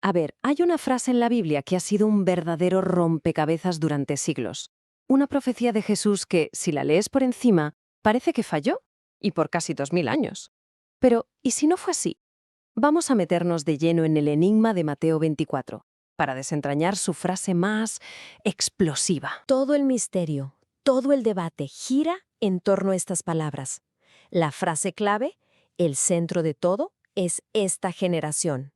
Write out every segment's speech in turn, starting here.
A ver, hay una frase en la Biblia que ha sido un verdadero rompecabezas durante siglos. Una profecía de Jesús que, si la lees por encima, parece que falló, y por casi 2000 años. Pero, ¿y si no fue así? Vamos a meternos de lleno en el enigma de Mateo 24, para desentrañar su frase más explosiva. Todo el misterio, todo el debate gira en torno a estas palabras. La frase clave, el centro de todo, es esta generación.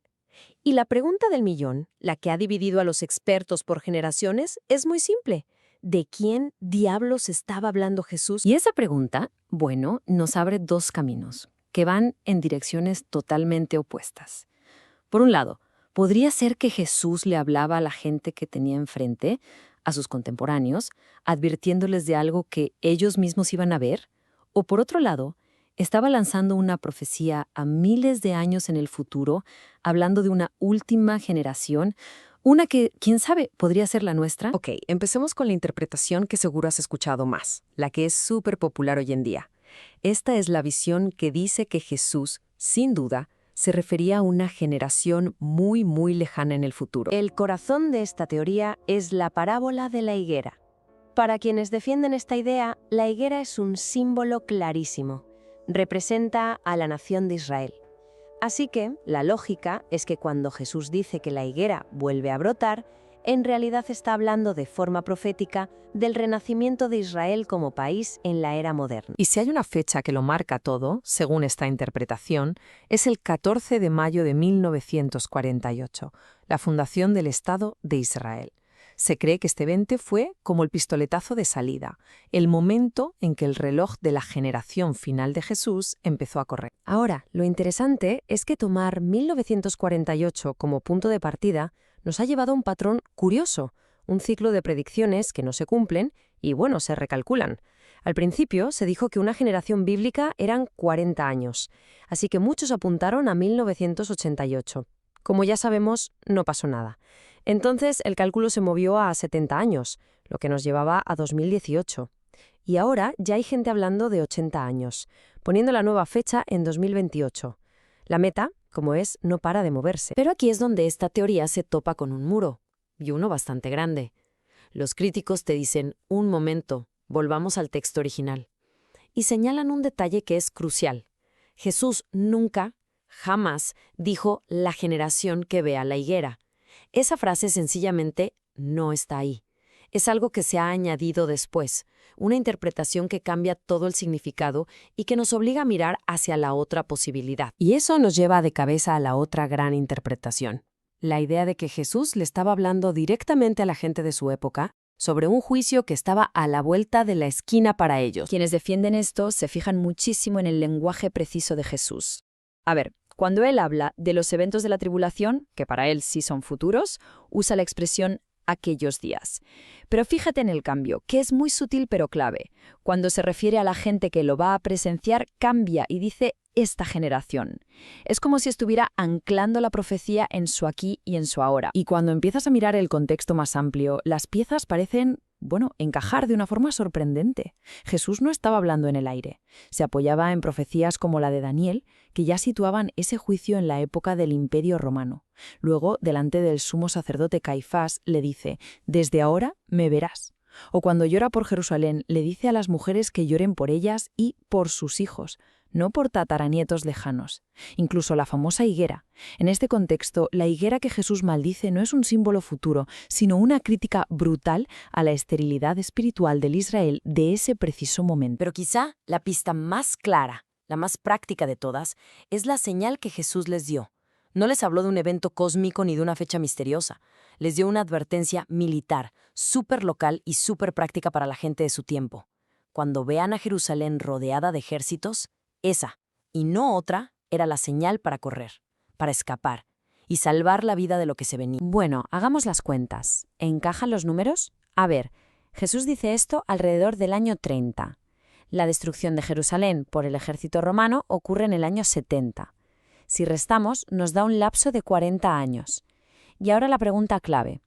Y la pregunta del millón, la que ha dividido a los expertos por generaciones, es muy simple. ¿De quién diablos estaba hablando Jesús? Y esa pregunta, bueno, nos abre dos caminos, que van en direcciones totalmente opuestas. Por un lado, podría ser que Jesús le hablaba a la gente que tenía enfrente, a sus contemporáneos, advirtiéndoles de algo que ellos mismos iban a ver, o por otro lado, estaba lanzando una profecía a miles de años en el futuro, hablando de una última generación, una que, quién sabe, podría ser la nuestra. Ok, empecemos con la interpretación que seguro has escuchado más, la que es súper popular hoy en día. Esta es la visión que dice que Jesús, sin duda, se refería a una generación muy, muy lejana en el futuro. El corazón de esta teoría es la parábola de la higuera. Para quienes defienden esta idea, la higuera es un símbolo clarísimo. Representa a la nación de Israel. Así que, la lógica es que cuando Jesús dice que la higuera vuelve a brotar, en realidad está hablando de forma profética del renacimiento de Israel como país en la era moderna. Y si hay una fecha que lo marca todo, según esta interpretación, es el 14 de mayo de 1948, la fundación del Estado de Israel. Se cree que este evento fue como el pistoletazo de salida, el momento en que el reloj de la generación final de Jesús empezó a correr. Ahora, lo interesante es que tomar 1948 como punto de partida nos ha llevado a un patrón curioso, un ciclo de predicciones que no se cumplen y, bueno, se recalculan. Al principio se dijo que una generación bíblica eran 40 años, así que muchos apuntaron a 1988. Como ya sabemos, no pasó nada. Entonces el cálculo se movió a 70 años, lo que nos llevaba a 2018. Y ahora ya hay gente hablando de 80 años, poniendo la nueva fecha en 2028. La meta, como es, no para de moverse. Pero aquí es donde esta teoría se topa con un muro, y uno bastante grande. Los críticos te dicen, un momento, volvamos al texto original. Y señalan un detalle que es crucial. Jesús nunca, jamás, dijo la generación que vea la higuera. Esa frase sencillamente no está ahí. Es algo que se ha añadido después, una interpretación que cambia todo el significado y que nos obliga a mirar hacia la otra posibilidad. Y eso nos lleva de cabeza a la otra gran interpretación. La idea de que Jesús le estaba hablando directamente a la gente de su época sobre un juicio que estaba a la vuelta de la esquina para ellos. Quienes defienden esto se fijan muchísimo en el lenguaje preciso de Jesús. A ver, cuando él habla de los eventos de la tribulación, que para él sí son futuros, usa la expresión aquellos días. Pero fíjate en el cambio, que es muy sutil pero clave. Cuando se refiere a la gente que lo va a presenciar, cambia y dice esta generación. Es como si estuviera anclando la profecía en su aquí y en su ahora. Y cuando empiezas a mirar el contexto más amplio, las piezas parecen, encajar de una forma sorprendente. Jesús no estaba hablando en el aire. Se apoyaba en profecías como la de Daniel, que ya situaban ese juicio en la época del Imperio Romano. Luego, delante del sumo sacerdote Caifás, le dice, «Desde ahora me verás». O cuando llora por Jerusalén, le dice a las mujeres que lloren por ellas y por sus hijos, no por tataranietos lejanos. Incluso la famosa higuera. En este contexto, la higuera que Jesús maldice no es un símbolo futuro, sino una crítica brutal a la esterilidad espiritual del Israel de ese preciso momento. Pero quizá la pista más clara, la más práctica de todas, es la señal que Jesús les dio. No les habló de un evento cósmico ni de una fecha misteriosa. Les dio una advertencia militar, súper local y súper práctica para la gente de su tiempo. Cuando vean a Jerusalén rodeada de ejércitos, esa, y no otra, era la señal para correr, para escapar y salvar la vida de lo que se venía. Bueno, hagamos las cuentas. ¿Encajan los números? A ver, Jesús dice esto alrededor del año 30. La destrucción de Jerusalén por el ejército romano ocurre en el año 70. Si restamos, nos da un lapso de 40 años. Y ahora la pregunta clave.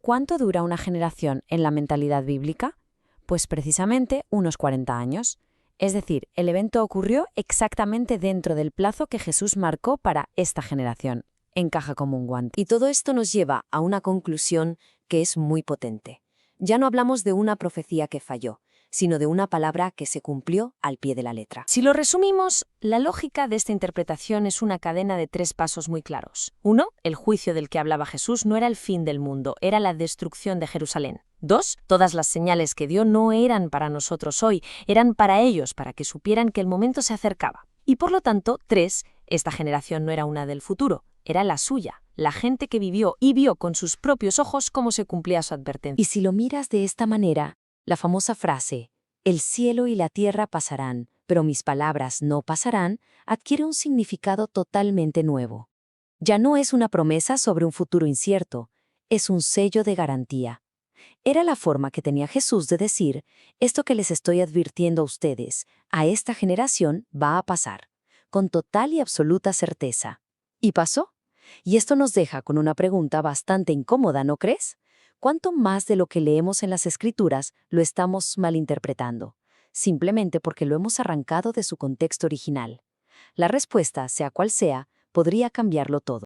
¿Cuánto dura una generación en la mentalidad bíblica? Pues precisamente unos 40 años. Es decir, el evento ocurrió exactamente dentro del plazo que Jesús marcó para esta generación. encaja como un guante. Y todo esto nos lleva a una conclusión que es muy potente. Ya no hablamos de una profecía que falló, sino de una palabra que se cumplió al pie de la letra. Si lo resumimos, la lógica de esta interpretación es una cadena de 3 pasos muy claros. 1. El juicio del que hablaba Jesús no era el fin del mundo, era la destrucción de Jerusalén. 2. Todas las señales que dio no eran para nosotros hoy, eran para ellos, para que supieran que el momento se acercaba. Y por lo tanto, 3. Esta generación no era una del futuro, era la suya, la gente que vivió y vio con sus propios ojos cómo se cumplía su advertencia. Y si lo miras de esta manera, la famosa frase, el cielo y la tierra pasarán, pero mis palabras no pasarán, adquiere un significado totalmente nuevo. Ya no es una promesa sobre un futuro incierto, es un sello de garantía. Era la forma que tenía Jesús de decir, esto que les estoy advirtiendo a ustedes, a esta generación va a pasar, con total y absoluta certeza. ¿Y pasó? Y esto nos deja con una pregunta bastante incómoda, ¿no crees? ¿Cuánto más de lo que leemos en las Escrituras lo estamos malinterpretando? Simplemente porque lo hemos arrancado de su contexto original. La respuesta, sea cual sea, podría cambiarlo todo.